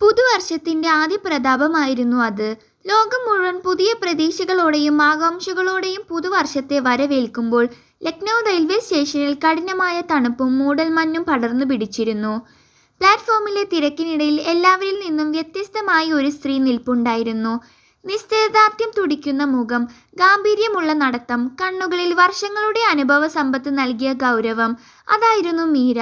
പുതുവർഷത്തിന്റെ ആദ്യ പ്രതാപമായിരുന്നു അത്. ലോകം മുഴുവൻ പുതിയ പ്രതീക്ഷകളോടെയും ആകാംക്ഷകളോടെയും പുതുവർഷത്തെ വരവേൽക്കുമ്പോൾ ലക്നൗ റെയിൽവേ സ്റ്റേഷനിൽ കഠിനമായ തണുപ്പും മൂടൽമഞ്ഞും പടർന്നു പിടിച്ചിരുന്നു. പ്ലാറ്റ്ഫോമിലെ തിരക്കിനിടയിൽ എല്ലാവരിൽ നിന്നും വ്യത്യസ്തമായി ഒരു സ്ത്രീ നിൽപ്പുണ്ടായിരുന്നു. നിശ്ചയദാർഢ്യം തുടിക്കുന്ന മുഖം, ഗാംഭീര്യമുള്ള നടത്തം, കണ്ണുകളിൽ വർഷങ്ങളുടെ അനുഭവ സമ്പത്ത് നൽകിയ ഗൗരവം. അതായിരുന്നു മീര.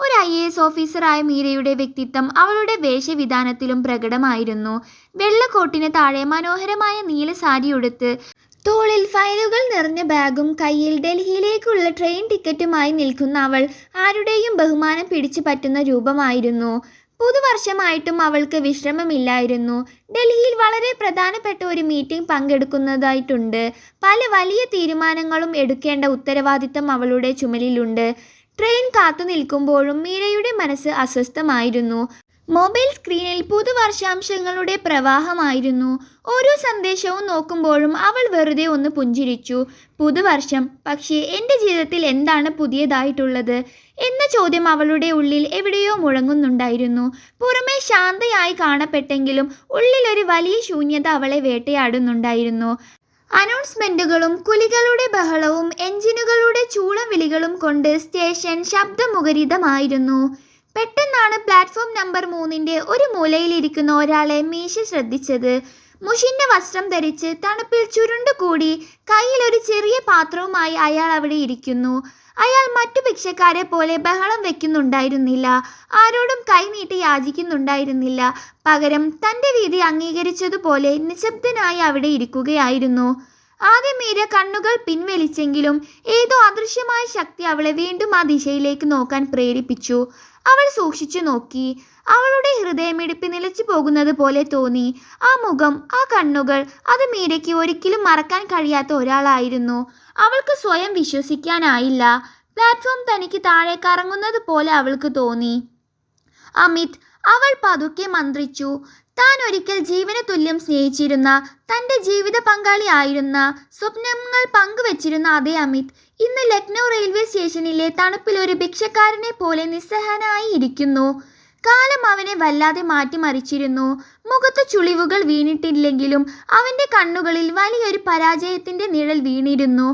ഒരു IAS ഓഫീസറായ മീരയുടെ വ്യക്തിത്വം അവളുടെ വേഷവിധാനത്തിലും പ്രകടമായിരുന്നു. വെള്ള കോട്ടിന് താഴെ മനോഹരമായ നീല സാരിയുടുത്ത്, തോളിൽ ഫയലുകൾ നിറഞ്ഞ ബാഗും കയ്യിൽ ഡൽഹിയിലേക്കുള്ള ട്രെയിൻ ടിക്കറ്റുമായി നിൽക്കുന്ന അവൾ ആരുടെയും ബഹുമാനം പിടിച്ചു പറ്റുന്ന രൂപമായിരുന്നു. പുതുവർഷമായിട്ടും അവൾക്ക് വിശ്രമമില്ലായിരുന്നു. ഡൽഹിയിൽ വളരെ പ്രധാനപ്പെട്ട ഒരു മീറ്റിംഗ് പങ്കെടുക്കുന്നതായിട്ടുണ്ട്. പല വലിയ തീരുമാനങ്ങളും എടുക്കേണ്ട ഉത്തരവാദിത്തം അവളുടെ ചുമലിലുണ്ട്. ട്രെയിൻ കാത്തു നിൽക്കുമ്പോഴും മീരയുടെ മനസ്സ് അസ്വസ്ഥമായിരുന്നു. മൊബൈൽ സ്ക്രീനിൽ പുതുവർഷാംശങ്ങളുടെ പ്രവാഹമായിരുന്നു. ഓരോ സന്ദേശവും നോക്കുമ്പോഴും അവൾ വെറുതെ ഒന്ന് പുഞ്ചിരിച്ചു. പുതുവർഷം, പക്ഷേ എൻ്റെ ജീവിതത്തിൽ എന്താണ് പുതിയതായിട്ടുള്ളത് എന്ന ചോദ്യം അവളുടെ ഉള്ളിൽ എവിടെയോ മുഴങ്ങുന്നുണ്ടായിരുന്നു. പുറമേ ശാന്തയായി കാണപ്പെട്ടെങ്കിലും ഉള്ളിലൊരു വലിയ ശൂന്യത അവളെ വേട്ടയാടുന്നുണ്ടായിരുന്നു. അനൗൺസ്മെന്റുകളും കുലികളുടെ ബഹളവും എഞ്ചിനുകളുടെ ചൂളം വിളികളും കൊണ്ട് സ്റ്റേഷൻ ശബ്ദമുഖരിതമായിരുന്നു. പെട്ടെന്നാണ് പ്ലാറ്റ്ഫോം നമ്പർ 3ന്റെ ഒരു മൂലയിലിരിക്കുന്ന ഒരാളെ മീശ ശ്രദ്ധിച്ചത്. മുഷിഞ്ഞ വസ്ത്രം ധരിച്ച് തണുപ്പിൽ ചുരുണ്ടുകൂടി കയ്യിലൊരു ചെറിയ പാത്രവുമായി അയാൾ അവിടെ ഇരിക്കുന്നു. അയാൾ മറ്റു ഭിക്ഷക്കാരെ പോലെ ബഹളം വെക്കുന്നുണ്ടായിരുന്നില്ല, ആരോടും കൈനീട്ടി യാചിക്കുന്നുണ്ടായിരുന്നില്ല. പകരം തൻ്റെ വിധി അംഗീകരിച്ചതുപോലെ നിശബ്ദനായി അവിടെ ഇരിക്കുകയായിരുന്നു. ആദ്യം മീര കണ്ണുകൾ പിൻവലിച്ചെങ്കിലും ഏതോ അദൃശ്യമായ ശക്തി അവളെ വീണ്ടും ആ ദിശയിലേക്ക് നോക്കാൻ പ്രേരിപ്പിച്ചു. അവൾ സൂക്ഷിച്ചു നോക്കി. അവളുടെ ഹൃദയമിടിപ്പ് നിലച്ചു പോകുന്നത് പോലെ തോന്നി. ആ മുഖം, ആ കണ്ണുകൾ, അത് മീരയ്ക്ക് ഒരിക്കലും മറക്കാൻ കഴിയാത്ത ഒരാളായിരുന്നു. അവൾക്ക് സ്വയം വിശ്വസിക്കാനായില്ല. പ്ലാറ്റ്ഫോം തനിക്ക് താഴെ കറങ്ങുന്നത് പോലെ അവൾക്ക് തോന്നി. അമിത്, അവൾ പതുക്കെ മന്ത്രിച്ചു. താൻ ഒരിക്കൽ ജീവന തുല്യം സ്നേഹിച്ചിരുന്ന, തൻ്റെ ജീവിത പങ്കാളിയായിരുന്ന, സ്വപ്നങ്ങൾ പങ്കുവച്ചിരുന്ന അതേ അമിത് ഇന്ന് ലക്നൗ റെയിൽവേ സ്റ്റേഷനിലെ തണുപ്പിൽ ഒരു ഭിക്ഷക്കാരനെ പോലെ നിസ്സഹനായി ഇരിക്കുന്നു. കാലം അവനെ വല്ലാതെ മാറ്റിമറിച്ചിരുന്നു. മുഖത്ത് ചുളിവുകൾ വീണിട്ടില്ലെങ്കിലും അവൻ്റെ കണ്ണുകളിൽ വലിയൊരു പരാജയത്തിൻ്റെ നിഴൽ വീണിരുന്നു.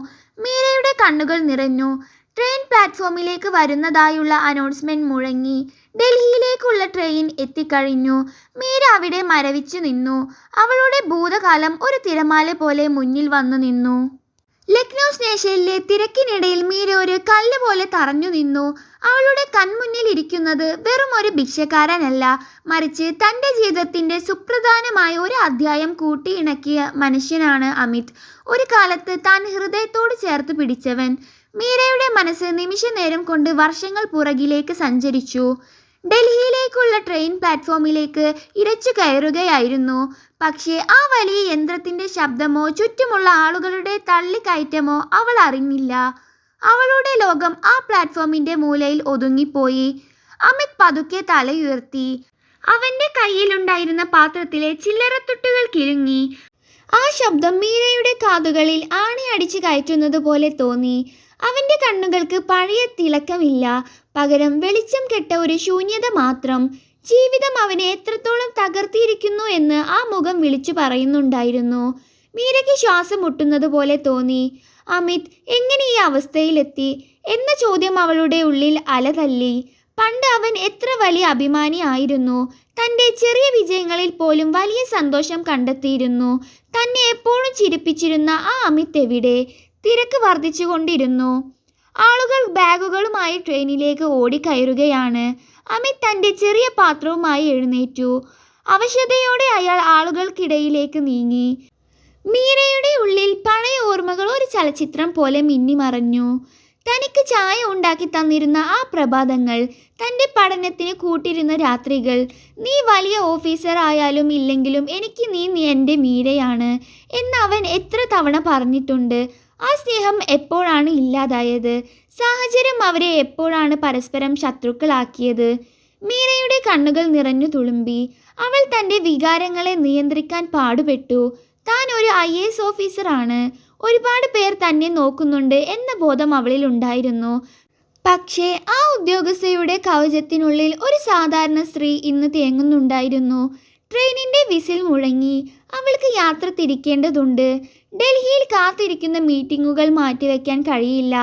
മീരയുടെ കണ്ണുകൾ നിറഞ്ഞു. ട്രെയിൻ പ്ലാറ്റ്ഫോമിലേക്ക് വരുന്നതായുള്ള അനൗൺസ്മെന്റ് മുഴങ്ങി. ഡൽഹിയിലേക്കുള്ള ട്രെയിൻ എത്തിക്കഴിഞ്ഞു. മീര അവിടെ മരവിച്ചു നിന്നു. അവളുടെ ഭൂതകാലം ഒരു തിരമാല പോലെ മുന്നിൽ വന്നു നിന്നു. ലക്നൗ സ്റ്റേഷനിലെ തിരക്കിനിടയിൽ മീര ഒരു കല്ല് പോലെ തറഞ്ഞു നിന്നു. അവളുടെ കൺമുന്നിൽ ഇരിക്കുന്നത് വെറും ഒരു ഭിക്ഷക്കാരനല്ല, മറിച്ച് തൻ്റെ ജീവിതത്തിൻ്റെ സുപ്രധാനമായ ഒരു അധ്യായം കൂട്ടിയിണക്കിയ മനുഷ്യനാണ് അമിത്. ഒരു കാലത്ത് താൻ ഹൃദയത്തോട് ചേർത്ത് പിടിച്ചവൻ. മീരയുടെ മനസ്സ് നിമിഷ നേരം കൊണ്ട് വർഷങ്ങൾ പുറകിലേക്ക് സഞ്ചരിച്ചു. ഡൽഹിയിലേക്കുള്ള ട്രെയിൻ പ്ലാറ്റ്ഫോമിലേക്ക് ഇരച്ചു കയറുകയായിരുന്നു. പക്ഷേ ആ വലിയ യന്ത്രത്തിൻ്റെ ശബ്ദമോ ചുറ്റുമുള്ള ആളുകളുടെ തള്ളിക്കയറ്റമോ അവൾ അറിഞ്ഞില്ല. അവളുടെ ലോകം ആ പ്ലാറ്റ്ഫോമിൻ്റെ മൂലയിൽ ഒതുങ്ങിപ്പോയി. അമിത് പതുക്കെ തലയുയർത്തി. അവൻ്റെ കയ്യിലുണ്ടായിരുന്ന പാത്രത്തിലെ ചില്ലറത്തുട്ടുകൾ കിലുങ്ങി. ആ ശബ്ദം മീരയുടെ കാതുകളിൽ ആണി അടിച്ചു കയറ്റുന്നത് പോലെ തോന്നി. അവൻ്റെ കണ്ണുകൾക്ക് പഴയ തിളക്കമില്ല, പകരം വെളിച്ചം കെട്ട ഒരു ശൂന്യത മാത്രം. ജീവിതം അവനെ എത്രത്തോളം തകർത്തിയിരിക്കുന്നു എന്ന് ആ മുഖം വിളിച്ചു പറയുന്നുണ്ടായിരുന്നു. മീരയ്ക്ക് ശ്വാസം മുട്ടുന്നത് പോലെ തോന്നി. അമിത് എങ്ങനെ ഈ അവസ്ഥയിലെത്തി എന്ന ചോദ്യം അവളുടെ ഉള്ളിൽ അലതല്ലി. പണ്ട് അവൻ എത്ര വലിയ അഭിമാനി ആയിരുന്നു. തൻ്റെ ചെറിയ വിജയങ്ങളിൽ പോലും വലിയ സന്തോഷം കണ്ടെത്തിയിരുന്നു. തന്നെ എപ്പോഴും ചിരിപ്പിച്ചിരുന്ന ആ അമിത് എവിടെ? തിരക്ക് വർദ്ധിച്ചുകൊണ്ടിരുന്നു. ആളുകൾ ബാഗുകളുമായി ട്രെയിനിലേക്ക് ഓടിക്കയറുകയാണ്. അമിത് തൻ്റെ ചെറിയ പാത്രവുമായി എഴുന്നേറ്റു. അവശതയോടെ അയാൾ ആളുകൾക്കിടയിലേക്ക് നീങ്ങി. മീരയുടെ ഉള്ളിൽ പഴയ ഓർമ്മകൾ ഒരു ചലച്ചിത്രം പോലെ മിന്നിമറഞ്ഞു. തനിക്ക് ചായ ഉണ്ടാക്കി തന്നിരുന്ന ആ പ്രഭാതങ്ങൾ, തൻ്റെ പഠനത്തിന് കൂട്ടിരുന്ന രാത്രികൾ. നീ വലിയ ഓഫീസർ ആയാലും ഇല്ലെങ്കിലും എനിക്ക് നീ എൻ്റെ മീരയാണ് എന്ന് അവൻ എത്ര തവണ പറഞ്ഞിട്ടുണ്ട്. ആ സ്നേഹം എപ്പോഴാണ് ഇല്ലാതായത്? സാഹചര്യം അവരെ എപ്പോഴാണ് പരസ്പരം ശത്രുക്കളാക്കിയത്? മീരയുടെ കണ്ണുകൾ നിറഞ്ഞു തുളുമ്പി. അവൾ തൻ്റെ വികാരങ്ങളെ നിയന്ത്രിക്കാൻ പാടുപെട്ടു. താൻ ഒരു IAS ഓഫീസറാണ്. ഒരുപാട് പേർ തന്നെ നോക്കുന്നുണ്ട് എന്ന ബോധം അവളിൽ ഉണ്ടായിരുന്നു. പക്ഷേ ആ ഉദ്യോഗസ്ഥയുടെ കവചത്തിനുള്ളിൽ ഒരു സാധാരണ സ്ത്രീ ഇന്ന് തേങ്ങുന്നുണ്ടായിരുന്നു. ട്രെയിനിന്റെ വിസിൽ മുഴങ്ങി. അവൾക്ക് യാത്ര തിരിക്കേണ്ടതുണ്ട്. ഡൽഹിയിൽ കാത്തിരിക്കുന്ന മീറ്റിംഗുകൾ മാറ്റിവെക്കാൻ കഴിയില്ല.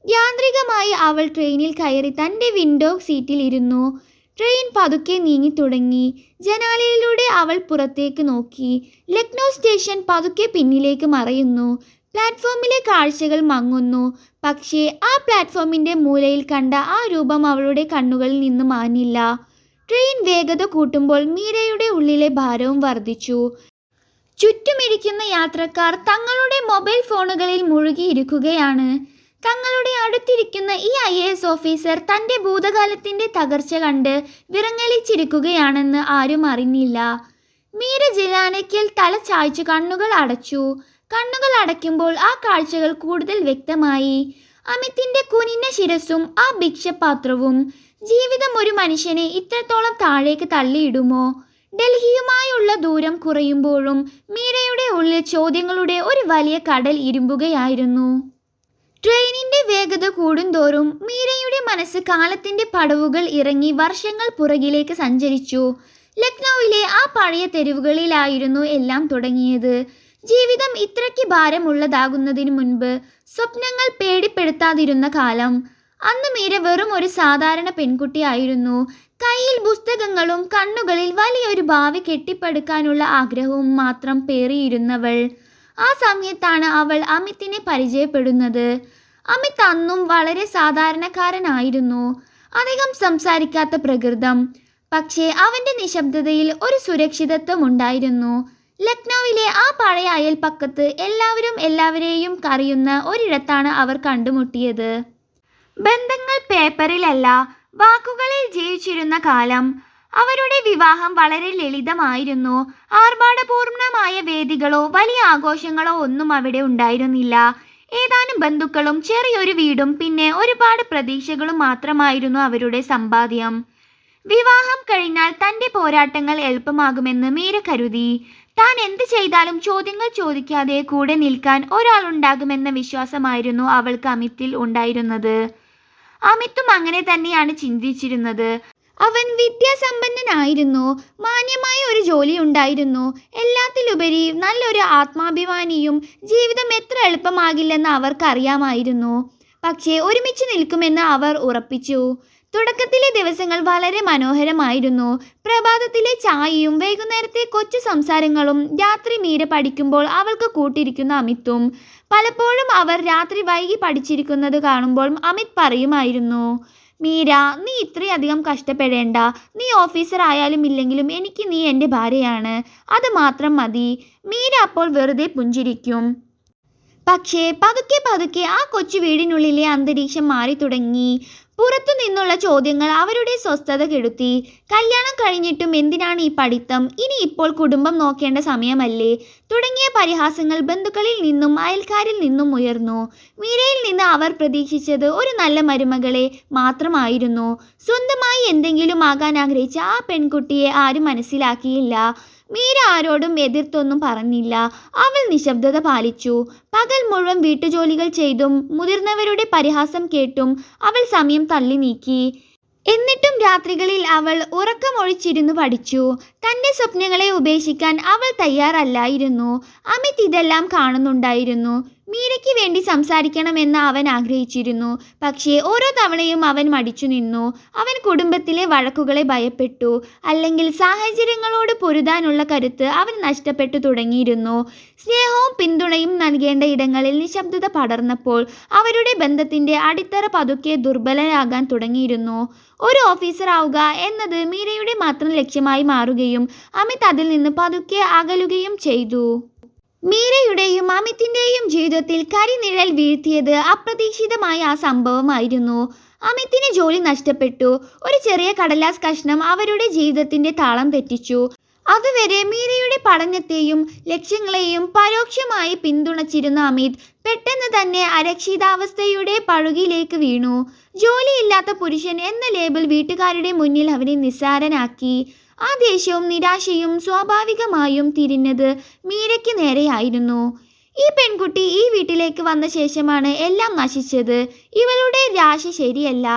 യാന്ത്രികമായി അവൾ ട്രെയിനിൽ കയറി തൻ്റെ വിൻഡോ സീറ്റിൽ ഇരുന്നു. ട്രെയിൻ പതുക്കെ നീങ്ങിത്തുടങ്ങി. ജനാലയിലൂടെ അവൾ പുറത്തേക്ക് നോക്കി. ലക്നൗ സ്റ്റേഷൻ പതുക്കെ പിന്നിലേക്ക് മറയുന്നു. പ്ലാറ്റ്ഫോമിലെ കാഴ്ചകൾ മങ്ങുന്നു. പക്ഷേ ആ പ്ലാറ്റ്ഫോമിൻ്റെ മൂലയിൽ കണ്ട ആ രൂപം അവളുടെ കണ്ണുകളിൽ നിന്ന് മാഞ്ഞില്ല. ട്രെയിൻ വേഗത കൂട്ടുമ്പോൾ മീരയുടെ ഉള്ളിലെ ഭാരവും വർദ്ധിച്ചു. ചുറ്റുമിരിക്കുന്ന യാത്രക്കാർ തങ്ങളുടെ മൊബൈൽ ഫോണുകളിൽ മുഴുകിയിരിക്കുകയാണ്. തങ്ങളുടെ അടുത്തിരിക്കുന്ന ഈ IAS ഓഫീസർ തൻ്റെ ഭൂതകാലത്തിൻ്റെ തകർച്ച കണ്ട് വിറങ്ങലിച്ചിരിക്കുകയാണെന്ന് ആരും അറിഞ്ഞില്ല. മീര ജനാലയ്ക്കൽ തല ചായ്ച്ചു കണ്ണുകൾ അടച്ചു. കണ്ണുകൾ അടയ്ക്കുമ്പോൾ ആ കാഴ്ചകൾ കൂടുതൽ വ്യക്തമായി. അമിതിൻ്റെ കുനിഞ്ഞ ശിരസ്സും ആ ഭിക്ഷപാത്രവും. ജീവിതം ഒരു മനുഷ്യനെ ഇത്രത്തോളം താഴേക്ക് തള്ളിയിടുമോ? ഡൽഹിയുമായുള്ള ദൂരം കുറയുമ്പോഴും മീരയുടെ ഉള്ളിൽ ചോദ്യങ്ങളുടെ ഒരു വലിയ കടൽ ഇരുമ്പുകയായിരുന്നു. ട്രെയിനിന്റെ വേഗത കൂടുന്തോറും മീരയുടെ മനസ്സ് കാലത്തിന്റെ പടവുകൾ ഇറങ്ങി വർഷങ്ങൾ പുറകിലേക്ക് സഞ്ചരിച്ചു. ലക്നൌവിലെ ആ പഴയ തെരുവുകളിലായിരുന്നു എല്ലാം തുടങ്ങിയത്. ജീവിതം ഇത്രയ്ക്ക് ഭാരമുള്ളതാകുന്നതിന് മുൻപ് സ്വപ്നങ്ങൾ പേടിപ്പെടുത്താതിരുന്ന കാലം. അന്ന് മീര വെറും ഒരു സാധാരണ പെൺകുട്ടിയായിരുന്നു. കയ്യിൽ പുസ്തകങ്ങളും കണ്ണുകളിൽ വലിയൊരു ഭാവി കെട്ടിപ്പടുക്കാനുള്ള ആഗ്രഹവും മാത്രം പേറിയിരുന്നവൾ. ആ സമയത്താണ് അവൾ അമിതിനെ പരിചയപ്പെടുന്നത്. അമിത് അന്നും വളരെ സാധാരണക്കാരനായിരുന്നു. അധികം സംസാരിക്കാത്ത പ്രകൃതം. പക്ഷേ അവൻ്റെ നിശബ്ദതയിൽ ഒരു സുരക്ഷിതത്വം ഉണ്ടായിരുന്നു. ലക്നൌവിലെ ആ പഴയ അയൽപ്പക്കത്ത് എല്ലാവരും എല്ലാവരെയും അറിയുന്ന ഒരിടത്താണ് അവർ കണ്ടുമുട്ടിയത്. ബന്ധങ്ങൾ പേപ്പറിലല്ല, വാക്കുകളിൽ ജീവിച്ചിരുന്ന കാലം. അവരുടെ വിവാഹം വളരെ ലളിതമായിരുന്നു. ആർഭാടപൂർണമായ വേദികളോ വലിയ ആഘോഷങ്ങളോ ഒന്നും അവിടെ ഉണ്ടായിരുന്നില്ല. ഏതാനും ബന്ധുക്കളും ചെറിയൊരു വീടും പിന്നെ ഒരുപാട് പ്രതീക്ഷകളും മാത്രമായിരുന്നു അവരുടെ സമ്പാദ്യം. വിവാഹം കഴിഞ്ഞാൽ തൻ്റെ പോരാട്ടങ്ങൾ എളുപ്പമാകുമെന്ന് മീര കരുതി. താൻ എന്ത് ചെയ്താലും ചോദ്യങ്ങൾ ചോദിക്കാതെ കൂടെ നിൽക്കാൻ ഒരാളുണ്ടാകുമെന്ന വിശ്വാസമായിരുന്നു അവൾക്ക് അമിതിൽ ഉണ്ടായിരുന്നത്. അമിതും അങ്ങനെ തന്നെയാണ് ചിന്തിച്ചിരുന്നത്. അവൻ വിദ്യാസമ്പന്നനായിരുന്നു. മാന്യമായ ഒരു ജോലി ഉണ്ടായിരുന്നു. എല്ലാത്തിലുപരി നല്ലൊരു ആത്മാഭിമാനിയും. ജീവിതം എത്ര എളുപ്പമാകില്ലെന്ന് അവർക്കറിയാമായിരുന്നു. പക്ഷേ ഒരുമിച്ച് നിൽക്കുമെന്ന് അവർ ഉറപ്പിച്ചു. തുടക്കത്തിലെ ദിവസങ്ങൾ വളരെ മനോഹരമായിരുന്നു. പ്രഭാതത്തിലെ ചായയും വൈകുന്നേരത്തെ കൊച്ചു സംസാരങ്ങളും. രാത്രി മീര പഠിക്കുമ്പോൾ അവൾക്ക് കൂട്ടിരിക്കുന്ന അമിതും. പലപ്പോഴും അവർ രാത്രി വൈകി പഠിച്ചിരിക്കുന്നത് കാണുമ്പോൾ അമിത് പറയുമായിരുന്നു, മീര, നീ ഇത്രയധികം കഷ്ടപ്പെടേണ്ട. നീ ഓഫീസർ ആയാലും ഇല്ലെങ്കിലും എനിക്ക് നീ എൻ്റെ ഭാര്യയാണ്. അത് മാത്രം മതി. മീര അപ്പോൾ വെറുതെ പുഞ്ചിരിക്കും. പക്ഷേ പതുക്കെ പതുക്കെ ആ കൊച്ചു വീടിനുള്ളിലെ അന്തരീക്ഷം മാറി തുടങ്ങി. പുറത്തു നിന്നുള്ള ചോദ്യങ്ങൾ അവരുടെ സ്വസ്ഥത കെടുത്തി. കല്യാണം കഴിഞ്ഞിട്ടും എന്തിനാണ് ഈ പഠിത്തം? ഇനി ഇപ്പോൾ കുടുംബം നോക്കേണ്ട സമയമല്ലേ? തുടങ്ങിയ പരിഹാസങ്ങൾ ബന്ധുക്കളിൽ നിന്നും അയൽക്കാരിൽ നിന്നും ഉയർന്നു. മീരയിൽ നിന്ന് അവർ പ്രതീക്ഷിച്ചത് ഒരു നല്ല മരുമകളെ മാത്രമായിരുന്നു. സ്വന്തമായി എന്തെങ്കിലും ആകാൻ ആഗ്രഹിച്ച ആ പെൺകുട്ടിയെ ആരും മനസ്സിലാക്കിയില്ല. മീര ആരോടും എതിർത്തൊന്നും പറഞ്ഞില്ല. അവൾ നിശബ്ദത പാലിച്ചു. പകൽ മുഴുവൻ വീട്ടുജോലികൾ ചെയ്തും മുതിർന്നവരുടെ പരിഹാസം കേട്ടും അവൾ സമയം തള്ളി നീക്കി. എന്നിട്ടും രാത്രികളിൽ അവൾ ഉറക്കമൊഴിച്ചിരുന്നു പഠിച്ചു. തൻ്റെ സ്വപ്നങ്ങളെ ഉപേക്ഷിക്കാൻ അവൾ തയ്യാറല്ലായിരുന്നു. അമിത് ഇതെല്ലാം കാണുന്നുണ്ടായിരുന്നു. മീരയ്ക്ക് വേണ്ടി സംസാരിക്കണമെന്ന് അവൻ ആഗ്രഹിച്ചിരുന്നു. പക്ഷേ ഓരോ തവണയും അവൻ മടിച്ചു നിന്നു. അവൻ കുടുംബത്തിലെ വഴക്കുകളെ ഭയപ്പെട്ടു. അല്ലെങ്കിൽ സാഹചര്യങ്ങളോട് പൊരുതാനുള്ള കരുത്ത് അവൻ നഷ്ടപ്പെട്ടു തുടങ്ങിയിരുന്നു. സ്നേഹവും പിന്തുണയും നൽകേണ്ട ഇടങ്ങളിൽ നിശബ്ദത പടർന്നപ്പോൾ അവരുടെ ബന്ധത്തിൻ്റെ അടിത്തറ പതുക്കെ ദുർബലരാകാൻ തുടങ്ങിയിരുന്നു. ഒരു ഓഫീസർ ആവുക എന്നത് മീരയുടെ മാത്രം ലക്ഷ്യമായി മാറുകയും അമിത് അതിൽ നിന്ന് പതുക്കെ അകലുകയും ചെയ്തു. മീരയുടെയും അമിതിൻ്റെയും ജീവിതത്തിൽ കരിനിഴൽ വീഴ്ത്തിയത് അപ്രതീക്ഷിതമായ ആ സംഭവമായിരുന്നു. അമിതിന് ജോലി നഷ്ടപ്പെട്ടു. ഒരു ചെറിയ കടലാസ് കഷ്ണം അവരുടെ ജീവിതത്തിൻ്റെ താളം തെറ്റിച്ചു. അതുവരെ മീരയുടെ പഠനത്തെയും ലക്ഷ്യങ്ങളെയും പരോക്ഷമായി പിന്തുണച്ചിരുന്ന അമിത് പെട്ടെന്ന് തന്നെ അരക്ഷിതാവസ്ഥയുടെ പഴുകിലേക്ക് വീണു. ജോലിയില്ലാത്ത പുരുഷൻ എന്ന ലേബൽ വീട്ടുകാരുടെ മുന്നിൽ അവനെ നിസ്സാരനാക്കി. ആ ദേഷ്യവും നിരാശയും സ്വാഭാവികമായും തിരിഞ്ഞത് മീരയ്ക്ക് നേരെയായിരുന്നു. ഈ പെൺകുട്ടി ഈ വീട്ടിലേക്ക് വന്ന ശേഷമാണ് എല്ലാം നശിച്ചത്. ഇവളുടെ രാശി ശരിയല്ല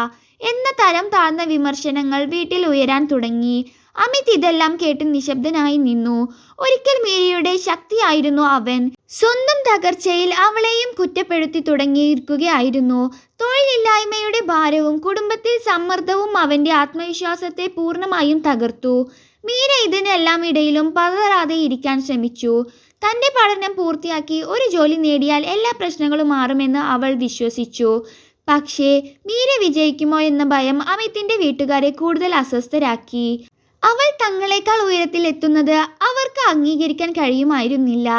എന്ന തരം താഴ്ന്ന വിമർശനങ്ങൾ വീട്ടിൽ ഉയരാൻ തുടങ്ങി. അമിത് ഇതെല്ലാം കേട്ട് നിശബ്ദനായി നിന്നു. ഒരിക്കൽ മീരയുടെ ശക്തിയായിരുന്നു അവൻ. സ്വന്തം തകർച്ചയിൽ അവളെയും കുറ്റപ്പെടുത്തി തുടങ്ങിയിരിക്കുകയായിരുന്നു. തൊഴിലില്ലായ്മയുടെ ഭാരവും കുടുംബത്തിൽ സമ്മർദ്ദവും അവന്റെ ആത്മവിശ്വാസത്തെ പൂർണ്ണമായും തകർത്തു. മീര ഇതിനെല്ലാം ഇടയിലും പതറാതെ ഇരിക്കാൻ ശ്രമിച്ചു. തന്റെ പഠനം പൂർത്തിയാക്കി ഒരു ജോലി നേടിയാൽ എല്ലാ പ്രശ്നങ്ങളും മാറുമെന്ന് അവൾ വിശ്വസിച്ചു. പക്ഷേ മീര വിജയിക്കുമോ എന്ന ഭയം അമിതിന്റെ വീട്ടുകാരെ കൂടുതൽ അസ്വസ്ഥരാക്കി. അവൾ തങ്ങളെക്കാൾ ഉയരത്തിൽ എത്തുന്നത് അവർക്ക് അംഗീകരിക്കാൻ കഴിയുമായിരുന്നില്ല.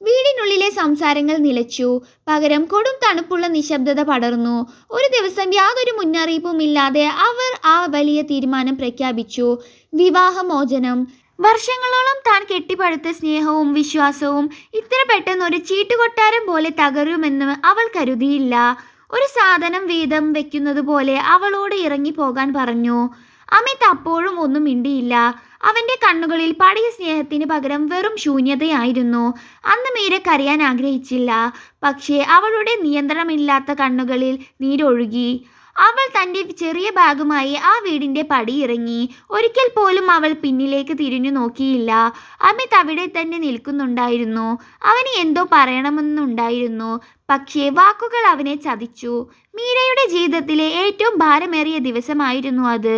വീടിനുള്ളിലെ സംസാരങ്ങൾ നിലച്ചു. പകരം കൊടും തണുപ്പുള്ള നിശബ്ദത പടർന്നു. ഒരു ദിവസം യാതൊരു മുന്നറിയിപ്പുമില്ലാതെ അവർ ആ വലിയ തീരുമാനം പ്രഖ്യാപിച്ചു: വിവാഹമോചനം. വർഷങ്ങളോളം താൻ കെട്ടിപ്പടുത്ത സ്നേഹവും വിശ്വാസവും ഇത്ര പെട്ടെന്ന് ഒരു ചീട്ടുകൊട്ടാരം പോലെ തകരുമെന്ന് അവൾ കരുതിയില്ല. ഒരു സാധനം വീതം വെക്കുന്നത് പോലെ അവളോട് ഇറങ്ങിപ്പോകാൻ പറഞ്ഞു. അമിത് അപ്പോഴും ഒന്നും മിണ്ടിയില്ല. അവന്റെ കണ്ണുകളിൽ പഴയ സ്നേഹത്തിന് പകരം വെറും ശൂന്യതയായിരുന്നു. അന്ന് മീര കരയാൻ ആഗ്രഹിച്ചില്ല. പക്ഷേ അവളുടെ നിയന്ത്രണമില്ലാത്ത കണ്ണുകളിൽ നീരൊഴുകി. അവൾ തൻ്റെ ചെറിയ ബാഗുമായി ആ വീടിൻ്റെ പടിയിറങ്ങി. ഒരിക്കൽ പോലും അവൾ പിന്നിലേക്ക് തിരിഞ്ഞു നോക്കിയില്ല. അമിത് അവിടെ തന്നെ നിൽക്കുന്നുണ്ടായിരുന്നു. അവന് എന്തോ പറയണമെന്നുണ്ടായിരുന്നു. പക്ഷേ വാക്കുകൾ അവനെ ചതിച്ചു. മീരയുടെ ജീവിതത്തിലെ ഏറ്റവും ഭാരമേറിയ ദിവസമായിരുന്നു അത്.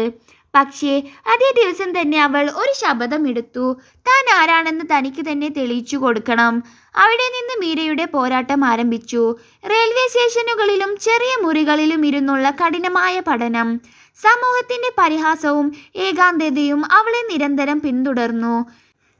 പക്ഷേ അതേ ദിവസം തന്നെ അവൾ ഒരു ശപഥമെടുത്തു. താൻ ആരാണെന്ന് തനിക്ക് തന്നെ തെളിയിച്ചു കൊടുക്കണം. അവിടെ നിന്ന് മീരയുടെ പോരാട്ടം ആരംഭിച്ചു. റെയിൽവേ സ്റ്റേഷനുകളിലും ചെറിയ മുറികളിലും ഇരുന്നുള്ള കഠിനമായ പഠനം, സമൂഹത്തിന്റെ പരിഹാസവും ഏകാന്തതയും അവളെ നിരന്തരം പിന്തുടർന്നു.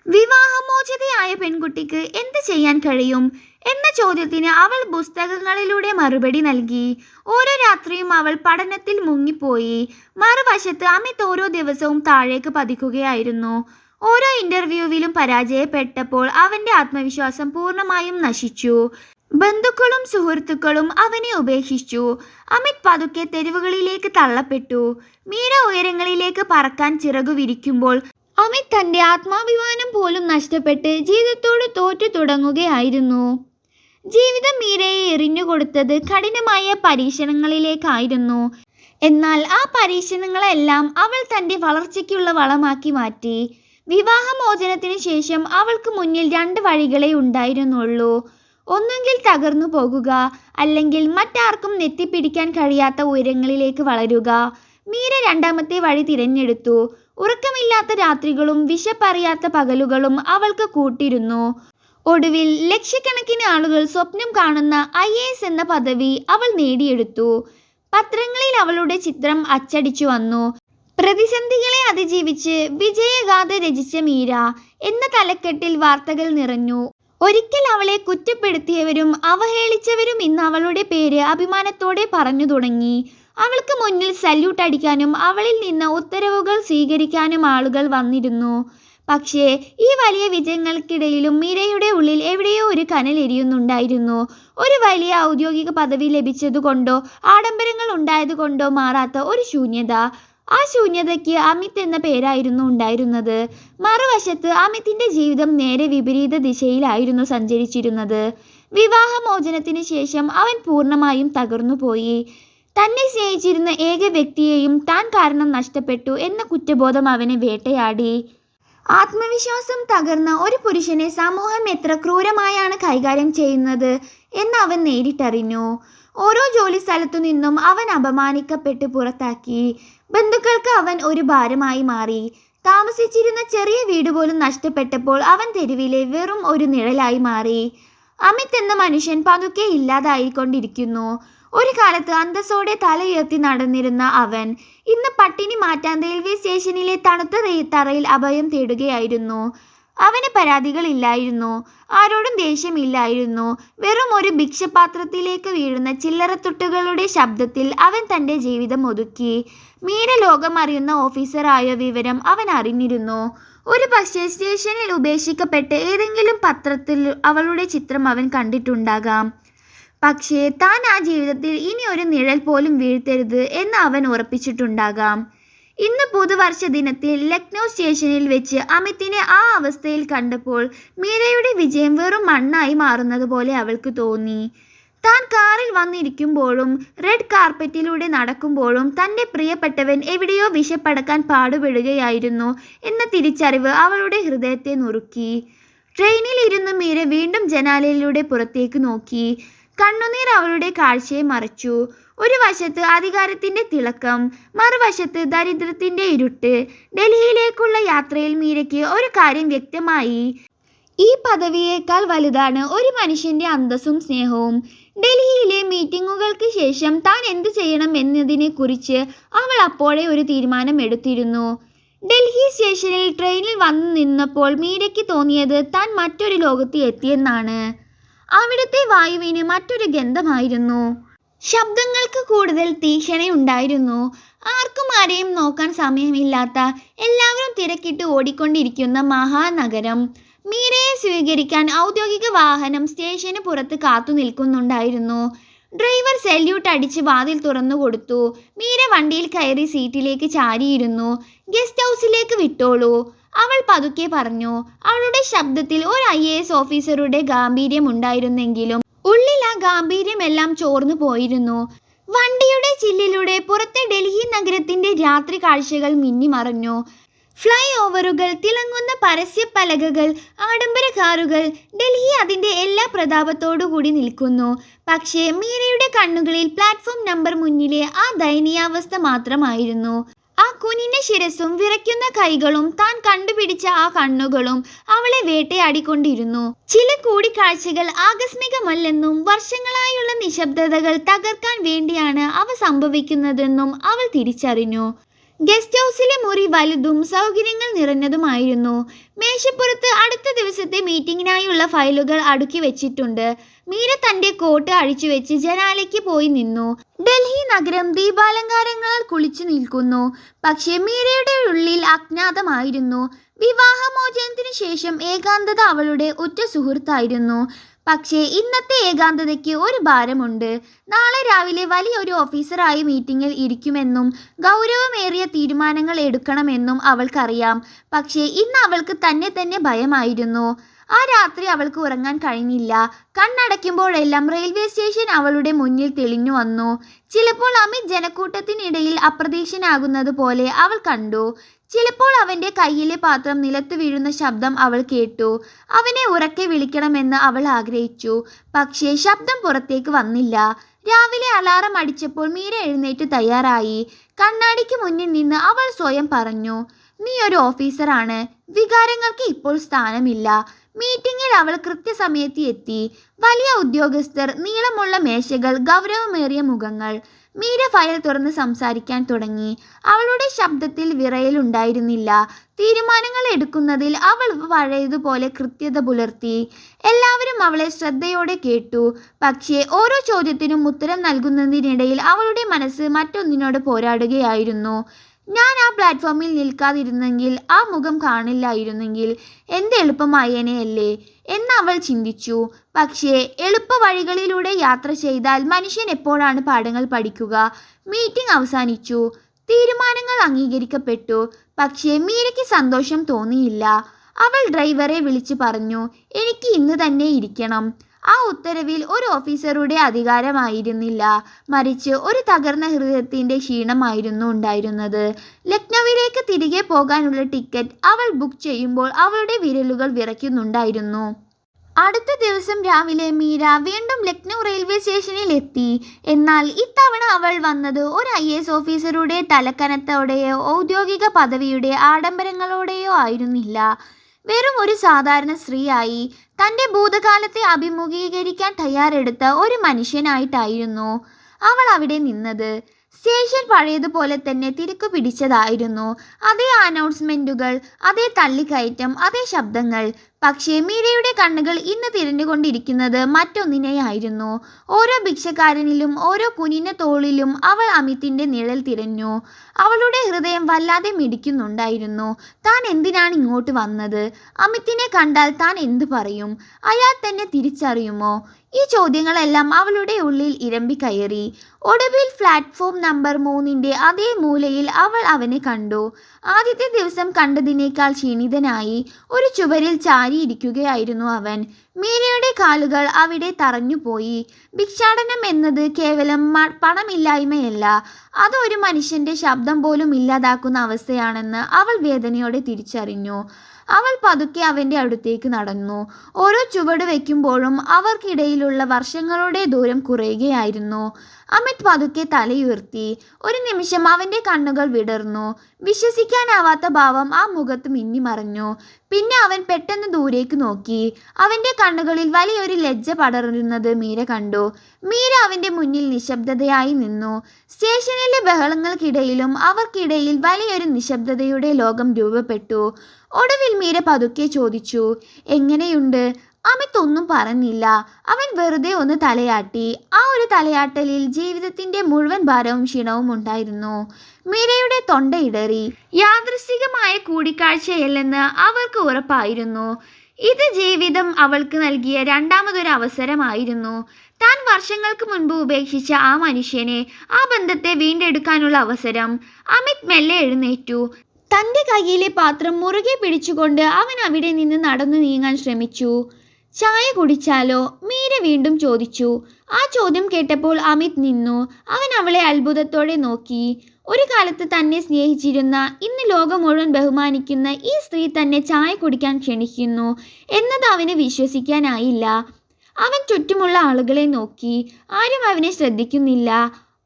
വിവാഹമോചിതയായ പെൺകുട്ടിക്ക് എന്ത് ചെയ്യാൻ കഴിയും എന്ന ചോദ്യത്തിന് അവൾ പുസ്തകങ്ങളിലൂടെ മറുപടി നൽകി. ഓരോ രാത്രിയും അവൾ പഠനത്തിൽ മുങ്ങിപ്പോയി. മറുവശത്ത് അമിത് ഓരോ ദിവസവും താഴേക്ക് പതിക്കുകയായിരുന്നു. ഓരോ ഇന്റർവ്യൂവിലും പരാജയപ്പെട്ടപ്പോൾ അവന്റെ ആത്മവിശ്വാസം പൂർണ്ണമായും നശിച്ചു. ബന്ധുക്കളും സുഹൃത്തുക്കളും അവനെ ഉപേക്ഷിച്ചു. അമിത് പതുക്കെ തെരുവുകളിലേക്ക് തള്ളപ്പെട്ടു. മീര ഉയരങ്ങളിലേക്ക് പറക്കാൻ ചിറകു വിരിക്കുമ്പോൾ അമിത് തൻ്റെ ആത്മാഭിമാനം പോലും നഷ്ടപ്പെട്ട് ജീവിതത്തോട് തോറ്റു തുടങ്ങുകയായിരുന്നു. ജീവിതം മീരയെ എറിഞ്ഞുകൊടുത്തത് കഠിനമായ പരീക്ഷണങ്ങളിലേക്കായിരുന്നു. എന്നാൽ ആ പരീക്ഷണങ്ങളെല്ലാം അവൾ തൻ്റെ വളർച്ചയ്ക്കുള്ള വളമാക്കി മാറ്റി. വിവാഹമോചനത്തിന് ശേഷം അവൾക്ക് മുന്നിൽ 2 വഴികളെ ഉണ്ടായിരുന്നുള്ളൂ. ഒന്നുകിൽ തകർന്നു പോകുക, അല്ലെങ്കിൽ മറ്റാർക്കും എത്തിപ്പിടിക്കാൻ കഴിയാത്ത ഉയരങ്ങളിലേക്ക് വളരുക. മീര രണ്ടാമത്തെ വഴി തിരഞ്ഞെടുത്തു. ഉറക്കമില്ലാത്ത രാത്രികളും വിശപ്പറിയാത്ത പകലുകളും അവൾക്ക് കൂട്ടിരുന്നു. ഒടുവിൽ ലക്ഷക്കണക്കിന് ആളുകൾ സ്വപ്നം കാണുന്ന IAS എന്ന പദവി അവൾ നേടിയെടുത്തു. പത്രങ്ങളിൽ അവളുടെ ചിത്രം അച്ചടിച്ചു വന്നു. പ്രതിസന്ധികളെ അതിജീവിച്ച് വിജയഗാഥ രചിച്ച മീര എന്ന തലക്കെട്ടിൽ വാർത്തകൾ നിറഞ്ഞു. ഒരിക്കൽ അവളെ കുറ്റപ്പെടുത്തിയവരും അവഹേളിച്ചവരും ഇന്ന് അവളുടെ പേര് അഭിമാനത്തോടെ പറഞ്ഞു തുടങ്ങി. അവൾക്ക് മുന്നിൽ സല്യൂട്ട് അടിക്കാനും അവളിൽ നിന്ന് ഉത്തരവുകൾ സ്വീകരിക്കാനും ആളുകൾ വന്നിരുന്നു. പക്ഷേ ഈ വലിയ വിജയങ്ങൾക്കിടയിലും മീരയുടെ ഉള്ളിൽ എവിടെയോ ഒരു കനൽ എരിയുന്നുണ്ടായിരുന്നു. ഒരു വലിയ ഔദ്യോഗിക പദവി ലഭിച്ചതുകൊണ്ടോ ആഡംബരങ്ങൾ ഉണ്ടായതുകൊണ്ടോ മാറാത്ത ഒരു ശൂന്യത. ആ ശൂന്യതയ്ക്ക് അമിത് എന്ന പേരായിരുന്നു ഉണ്ടായിരുന്നത്. മറുവശത്ത് അമിതിന്റെ ജീവിതം നേരെ വിപരീത ദിശയിലായിരുന്നു സഞ്ചരിച്ചിരുന്നത്. വിവാഹമോചനത്തിന് ശേഷം അവൻ പൂർണ്ണമായും തകർന്നുപോയി. തന്നെ സ്നേഹിച്ചിരുന്ന ഏക വ്യക്തിയെയും താൻ കാരണം നഷ്ടപ്പെട്ടു എന്ന കുറ്റബോധം അവനെ വേട്ടയാടി. ആത്മവിശ്വാസം തകർന്ന ഒരു പുരുഷനെ സമൂഹം എത്ര ക്രൂരമായാണ് കൈകാര്യം ചെയ്യുന്നത് എന്ന് അവൻ നേരിട്ടറിഞ്ഞു. ഓരോ ജോലി സ്ഥലത്തു നിന്നും അവൻ അപമാനിക്കപ്പെട്ട് പുറത്താക്കി. ബന്ധുക്കൾക്ക് അവൻ ഒരു ഭാരമായി മാറി. താമസിച്ചിരുന്ന ചെറിയ വീട് പോലും നഷ്ടപ്പെട്ടപ്പോൾ അവൻ തെരുവിലെ വെറും ഒരു നിഴലായി മാറി. അമിത് എന്ന മനുഷ്യൻ പതുക്കെ ഇല്ലാതായിക്കൊണ്ടിരിക്കുന്നു. ഒരു കാലത്ത് അന്തസ്സോടെ തലയുയർത്തി നടന്നിരുന്ന അവൻ ഇന്ന് പട്ടിണി മാറ്റാൻ റെയിൽവേ സ്റ്റേഷനിലെ തണുത്ത തറയിൽ അഭയം തേടുകയായിരുന്നു. അവന് പരാതികളില്ലായിരുന്നു, ആരോടും ദേഷ്യമില്ലായിരുന്നു. വെറും ഒരു ഭിക്ഷപാത്രത്തിലേക്ക് വീഴുന്ന ചില്ലറത്തുട്ടുകളുടെ ശബ്ദത്തിൽ അവൻ തൻ്റെ ജീവിതം ഒതുക്കി. മീര ലോകം അറിയുന്ന ഓഫീസറായ വിവരം അവൻ അറിഞ്ഞിരുന്നു. ഒരു പക്ഷേ സ്റ്റേഷനിൽ ഉപേക്ഷിക്കപ്പെട്ട് ഏതെങ്കിലും പത്രത്തിൽ അവളുടെ ചിത്രം അവൻ കണ്ടിട്ടുണ്ടാകാം. പക്ഷേ താൻ ആ ജീവിതത്തിൽ ഇനി ഒരു നിഴൽ പോലും വീഴ്ത്തരുത് എന്ന് അവൻ ഉറപ്പിച്ചിട്ടുണ്ടാകാം. ഇന്ന് പുതുവർഷ ദിനത്തിൽ ലക്നൗ സ്റ്റേഷനിൽ വെച്ച് അമിതിനെ ആ അവസ്ഥയിൽ കണ്ടപ്പോൾ മീരയുടെ വിജയം വെറും മണ്ണായി മാറുന്നത് പോലെ അവൾക്ക് തോന്നി. താൻ കാറിൽ വന്നിരിക്കുമ്പോഴും റെഡ് കാർപ്പറ്റിലൂടെ നടക്കുമ്പോഴും തൻ്റെ പ്രിയപ്പെട്ടവൻ എവിടെയോ വിശപ്പടക്കാൻ പാടുപെടുകയായിരുന്നു എന്ന തിരിച്ചറിവ് അവളുടെ ഹൃദയത്തെ നുറുക്കി. ട്രെയിനിൽ ഇരുന്ന് മീര വീണ്ടും ജനാലയിലൂടെ പുറത്തേക്ക് നോക്കി. കണ്ണുനീർ അവളുടെ കാഴ്ചയെ മറച്ചു. ഒരു വശത്ത് അധികാരത്തിൻ്റെ തിളക്കം, മറുവശത്ത് ദരിദ്രത്തിൻ്റെ ഇരുട്ട്. ഡൽഹിയിലേക്കുള്ള യാത്രയിൽ മീരയ്ക്ക് ഒരു കാര്യം വ്യക്തമായി. ഈ പദവിയേക്കാൾ വലുതാണ് ഒരു മനുഷ്യൻ്റെ അന്തസ്സും സ്നേഹവും. ഡൽഹിയിലെ മീറ്റിങ്ങുകൾക്ക് ശേഷം താൻ എന്ത് ചെയ്യണം എന്നതിനെക്കുറിച്ച് അവൾ അപ്പോഴേ ഒരു തീരുമാനം എടുത്തിരുന്നു. ഡൽഹി സ്റ്റേഷനിൽ ട്രെയിനിൽ വന്നു നിന്നപ്പോൾ മീരയ്ക്ക് തോന്നിയത് താൻ മറ്റൊരു ലോകത്ത് എത്തിയെന്നാണ്. അവിടുത്തെ വായുവിന് മറ്റൊരു ഗന്ധമായിരുന്നു. ശബ്ദങ്ങൾക്ക് കൂടുതൽ തീക്ഷണയുണ്ടായിരുന്നു. ആർക്കും ആരെയും നോക്കാൻ സമയമില്ലാത്ത, എല്ലാവരും തിരക്കിട്ട് ഓടിക്കൊണ്ടിരിക്കുന്ന മഹാനഗരം. മീരയെ സ്വീകരിക്കാൻ ഔദ്യോഗിക വാഹനം സ്റ്റേഷന് പുറത്ത് കാത്തു നിൽക്കുന്നുണ്ടായിരുന്നു. ഡ്രൈവർ സല്യൂട്ട് അടിച്ച് വാതിൽ തുറന്നു കൊടുത്തു. മീര വണ്ടിയിൽ കയറി സീറ്റിലേക്ക് ചാരിയിരുന്നു. ഗസ്റ്റ് ഹൗസിലേക്ക് വിട്ടോളൂ, അവൾ പതുക്കെ പറഞ്ഞു. അവളുടെ ശബ്ദത്തിൽ ഒരു IAS ഓഫീസറുടെ ഗാംഭീര്യം ഉണ്ടായിരുന്നെങ്കിലും ഉള്ളിൽ ആ ഗാംഭീര്യമെല്ലാം ചോർന്നു പോയിരുന്നു. വണ്ടിയുടെ ചില്ലിലൂടെ പുറത്തെ ഡൽഹി നഗരത്തിന്റെ രാത്രി കാഴ്ചകൾ മിന്നിമറഞ്ഞു. ഫ്ലൈ ഓവറുകൾ, തിളങ്ങുന്ന പരസ്യപ്പലകകൾ, ആഡംബര കാറുകൾ. ഡൽഹി അതിൻ്റെ എല്ലാ പ്രതാപത്തോടുകൂടി നിൽക്കുന്നു. പക്ഷേ മീരയുടെ കണ്ണുകളിൽ പ്ലാറ്റ്ഫോം നമ്പർ മുന്നിലെ ആ ദയനീയാവസ്ഥ മാത്രമായിരുന്നു. ആ കുനിഞ്ഞ ശിരസും വിറയ്ക്കുന്ന കൈകളും താൻ കണ്ടുപിടിച്ച ആ കണ്ണുകളും അവളെ വേട്ടയാടിക്കൊണ്ടിരുന്നു. ചില കൂടിക്കാഴ്ചകൾ ആകസ്മികമല്ലെന്നും വർഷങ്ങളായുള്ള നിശബ്ദതകൾ തകർക്കാൻ വേണ്ടിയാണ് അവ സംഭവിക്കുന്നതെന്നും അവൾ തിരിച്ചറിഞ്ഞു. ഗസ്റ്റ് ഹൗസിലെ മുറി വലുതും സൗകര്യങ്ങൾ നിറഞ്ഞതുമായിരുന്നു. മേശപ്പുറത്ത് അടുത്ത ദിവസത്തെ മീറ്റിങ്ങിനായുള്ള ഫയലുകൾ അടുക്കി വെച്ചിട്ടുണ്ട്. മീര തൻ്റെ കോട്ട് അഴിച്ചുവെച്ച് ജനാലയ്ക്ക് പോയി നിന്നു. ഡൽഹി നഗരം ദീപാലങ്കാരങ്ങളാൽ കുളിച്ചു നിൽക്കുന്നു. പക്ഷേ മീരയുടെ ഉള്ളിൽ അജ്ഞാതമായിരുന്നു. വിവാഹമോചനത്തിന് ശേഷം ഏകാന്തത അവളുടെ ഉറ്റ സുഹൃത്തായിരുന്നു. പക്ഷേ ഇന്നത്തെ ഏകാന്തതയ്ക്ക് ഒരു ഭാരമുണ്ട്. നാളെ രാവിലെ വലിയൊരു ഓഫീസറായി മീറ്റിങ്ങിൽ ഇരിക്കുമെന്നും ഗൗരവമേറിയ തീരുമാനങ്ങൾ എടുക്കണമെന്നും അവൾക്കറിയാം. പക്ഷേ ഇന്ന് അവൾക്ക് തന്നെ ഭയമായിരുന്നു. ആ രാത്രി അവൾക്ക് ഉറങ്ങാൻ കഴിഞ്ഞില്ല. കണ്ണടയ്ക്കുമ്പോഴെല്ലാം റെയിൽവേ സ്റ്റേഷൻ അവളുടെ മുന്നിൽ തെളിഞ്ഞു വന്നു. ചിലപ്പോൾ അമിത് ജനക്കൂട്ടത്തിനിടയിൽ അപ്രത്യക്ഷനാകുന്നത് പോലെ അവൾ കണ്ടു. ചിലപ്പോൾ അവൻ്റെ കയ്യിലെ പാത്രം നിലത്ത് വീഴുന്ന ശബ്ദം അവൾ കേട്ടു. അവനെ ഉറക്കെ വിളിക്കണമെന്ന് അവൾ ആഗ്രഹിച്ചു. പക്ഷേ ശബ്ദം പുറത്തേക്ക് വന്നില്ല. രാവിലെ അലാറം അടിച്ചപ്പോൾ മീര എഴുന്നേറ്റ് തയ്യാറായി. കണ്ണാടിക്ക് മുന്നിൽ നിന്ന് അവൾ സ്വയം പറഞ്ഞു, നീ ഒരു ഓഫീസറാണ്. വികാരങ്ങൾക്ക് ഇപ്പോൾ സ്ഥാനമില്ല. മീറ്റിങ്ങിൽ അവൾ കൃത്യസമയത്ത് എത്തി. വലിയ ഉദ്യോഗസ്ഥർ, നീളമുള്ള മേശകൾ, ഗൗരവമേറിയ മുഖങ്ങൾ. മീര ഫയൽ തുറന്ന് സംസാരിക്കാൻ തുടങ്ങി. അവളുടെ ശബ്ദത്തിൽ വിറയലുണ്ടായിരുന്നില്ല. തീരുമാനങ്ങൾ എടുക്കുന്നതിൽ അവൾ പഴയതുപോലെ കൃത്യത പുലർത്തി. എല്ലാവരും അവളെ ശ്രദ്ധയോടെ കേട്ടു. പക്ഷേ ഓരോ ചോദ്യത്തിനും ഉത്തരം നൽകുന്നതിനിടയിൽ അവളുടെ മനസ്സ് മറ്റൊന്നിനോട് പോരാടുകയായിരുന്നു. ഞാൻ ആ പ്ലാറ്റ്ഫോമിൽ നിൽക്കാതിരുന്നെങ്കിൽ, ആ മുഖം കാണില്ലായിരുന്നെങ്കിൽ എന്ത് എളുപ്പമായേനെയല്ലേ എന്ന് അവൾ ചിന്തിച്ചു. പക്ഷേ എളുപ്പ വഴികളിലൂടെ യാത്ര ചെയ്താൽ മനുഷ്യൻ എപ്പോഴാണ് പാഠങ്ങൾ പഠിക്കുക? മീറ്റിംഗ് അവസാനിച്ചു. തീരുമാനങ്ങൾ അംഗീകരിക്കപ്പെട്ടു. പക്ഷേ മീരയ്ക്ക് സന്തോഷം തോന്നിയില്ല. അവൾ ഡ്രൈവറെ വിളിച്ചു പറഞ്ഞു, എനിക്ക് ഇന്ന് തന്നെ ഇരിക്കണം. ആ ഉത്തരവിൽ ഒരു ഓഫീസറുടെ അധികാരമായിരുന്നില്ല, മറിച്ച് ഒരു തകർന്ന ഹൃദയത്തിൻ്റെ ക്ഷീണമായിരുന്നു ഉണ്ടായിരുന്നത്. ലക്നൌവിലേക്ക് തിരികെ പോകാനുള്ള ടിക്കറ്റ് അവൾ ബുക്ക് ചെയ്യുമ്പോൾ അവളുടെ വിരലുകൾ വിറയ്ക്കുന്നുണ്ടായിരുന്നു. അടുത്ത ദിവസം രാവിലെ മീര വീണ്ടും ലക്നൗ റെയിൽവേ സ്റ്റേഷനിൽ എത്തി. എന്നാൽ ഇത്തവണ അവൾ വന്നത് ഒരു IAS ഓഫീസറുടെ തലക്കനത്തോടെയോ ഔദ്യോഗിക പദവിയുടെ ആഡംബരങ്ങളോടെയോ ആയിരുന്നില്ല. വെറും ഒരു സാധാരണ സ്ത്രീയായി, തൻ്റെ ഭൂതകാലത്തെ അഭിമുഖീകരിക്കാൻ തയ്യാറെടുത്ത ഒരു മനുഷ്യനായിട്ടായിരുന്നു അവൾ അവിടെ നിന്നത്. സ്റ്റേഷൻ പഴയതുപോലെ തന്നെ തിരക്കു പിടിച്ചതായിരുന്നു. അതേ അനൗൺസ്മെൻറ്റുകൾ, അതേ തള്ളിക്കയറ്റം, അതേ ശബ്ദങ്ങൾ. പക്ഷേ മീരയുടെ കണ്ണുകൾ ഇന്ന് തിരഞ്ഞുകൊണ്ടിരിക്കുന്നത് മറ്റൊന്നിനെയായിരുന്നു. ഓരോ ഭിക്ഷക്കാരനിലും ഓരോ കുനിഞ്ഞ തോളിലും അവൾ അമിതിന്റെ നിഴൽ തിരഞ്ഞു. അവളുടെ ഹൃദയം വല്ലാതെ മിടിക്കുന്നുണ്ടായിരുന്നു. താൻ എന്തിനാണ് ഇങ്ങോട്ട് വന്നത്? അമിതിനെ കണ്ടാൽ താൻ എന്തു പറയും? അയാൾ തന്നെ തിരിച്ചറിയുമോ? ഈ ചോദ്യങ്ങളെല്ലാം അവളുടെ ഉള്ളിൽ ഇരമ്പിക്കയറി. ഒടുവിൽ പ്ലാറ്റ്ഫോം നമ്പർ 3 അതേ മൂലയിൽ അവൾ അവനെ കണ്ടു. ആദ്യത്തെ ദിവസം കണ്ടതിനേക്കാൾ ക്ഷീണിതനായി ഒരു ചുവരിൽ ചാരിയിരിക്കുകയായിരുന്നു അവൻ. മീരയുടെ കാലുകൾ അവിടെ തറഞ്ഞുപോയി. ഭിക്ഷാടനം എന്നത് കേവലം പണമില്ലായ്മയല്ല, അത് ഒരു മനുഷ്യന്റെ ശബ്ദം പോലും ഇല്ലാതാക്കുന്ന അവസ്ഥയാണെന്ന് അവൾ വേദനയോടെ തിരിച്ചറിഞ്ഞു. അവൾ പതുക്കെ അവന്റെ അടുത്തേക്ക് നടന്നു. ഓരോ ചുവട് വയ്ക്കുമ്പോഴും അവർക്കിടയിലുള്ള വർഷങ്ങളുടെ ദൂരം കുറയുകയായിരുന്നു. അമിത് പതുക്കെ തലയുയർത്തി. ഒരു നിമിഷം അവന്റെ കണ്ണുകൾ വിടർന്നു. വിശ്വസിക്കാനാവാത്ത ഭാവം ആ മുഖത്ത് മിന്നിമറഞ്ഞു. പിന്നെ അവൻ പെട്ടെന്ന് ദൂരേക്ക് നോക്കി. അവന്റെ കണ്ണുകളിൽ വലിയൊരു ലജ്ജ പടരുന്നത് മീര കണ്ടു. മീര അവന്റെ മുന്നിൽ നിശബ്ദതയായി നിന്നു. സ്റ്റേഷനിലെ ബഹളങ്ങൾക്കിടയിലും അവർക്കിടയിൽ വലിയൊരു നിശബ്ദതയുടെ ലോകം രൂപപ്പെട്ടു. ഒടുവിൽ മീര പതുക്കെ ചോദിച്ചു, "എങ്ങനെയുണ്ട്?" അമിത് ഒന്നും പറഞ്ഞില്ല. അവൻ വെറുതെ ഒന്ന് തലയാട്ടി. ആ ഒരു തലയാട്ടലിൽ ജീവിതത്തിന്റെ മുഴുവൻ ഭാരവും ക്ഷീണവും ഉണ്ടായിരുന്നു. മീരയുടെ തൊണ്ട ഇടറി. യാദൃശ്ചികമായ കൂടിക്കാഴ്ചയല്ലെന്ന് അവൾക്ക് ഉറപ്പായിരുന്നു. ഇത് ജീവിതം അവൾക്ക് നൽകിയ രണ്ടാമതൊരു അവസരമായിരുന്നു. താൻ വർഷങ്ങൾക്ക് മുൻപ് ഉപേക്ഷിച്ച ആ മനുഷ്യനെ, ആ ബന്ധത്തെ വീണ്ടെടുക്കാനുള്ള അവസരം. അമിത് മെല്ലെ എഴുന്നേറ്റു. തന്റെ കയ്യിലെ പാത്രം മുറുകെ പിടിച്ചുകൊണ്ട് അവൻ അവിടെ നിന്ന് നടന്നു നീങ്ങാൻ ശ്രമിച്ചു. "ചായ കുടിച്ചാലോ?" മീര വീണ്ടും ചോദിച്ചു. ആ ചോദ്യം കേട്ടപ്പോൾ അമിത് നിന്നു. അവൻ അവളെ അത്ഭുതത്തോടെ നോക്കി. ഒരു കാലത്ത് തന്നെ സ്നേഹിച്ചിരുന്ന, ഇന്ന് ലോകം മുഴുവൻ ബഹുമാനിക്കുന്ന ഈ സ്ത്രീ തന്നെ ചായ കുടിക്കാൻ ക്ഷണിക്കുന്നു എന്നത് അവന് വിശ്വസിക്കാനായില്ല. അവൻ ചുറ്റുമുള്ള ആളുകളെ നോക്കി. ആരും അവനെ ശ്രദ്ധിക്കുന്നില്ല.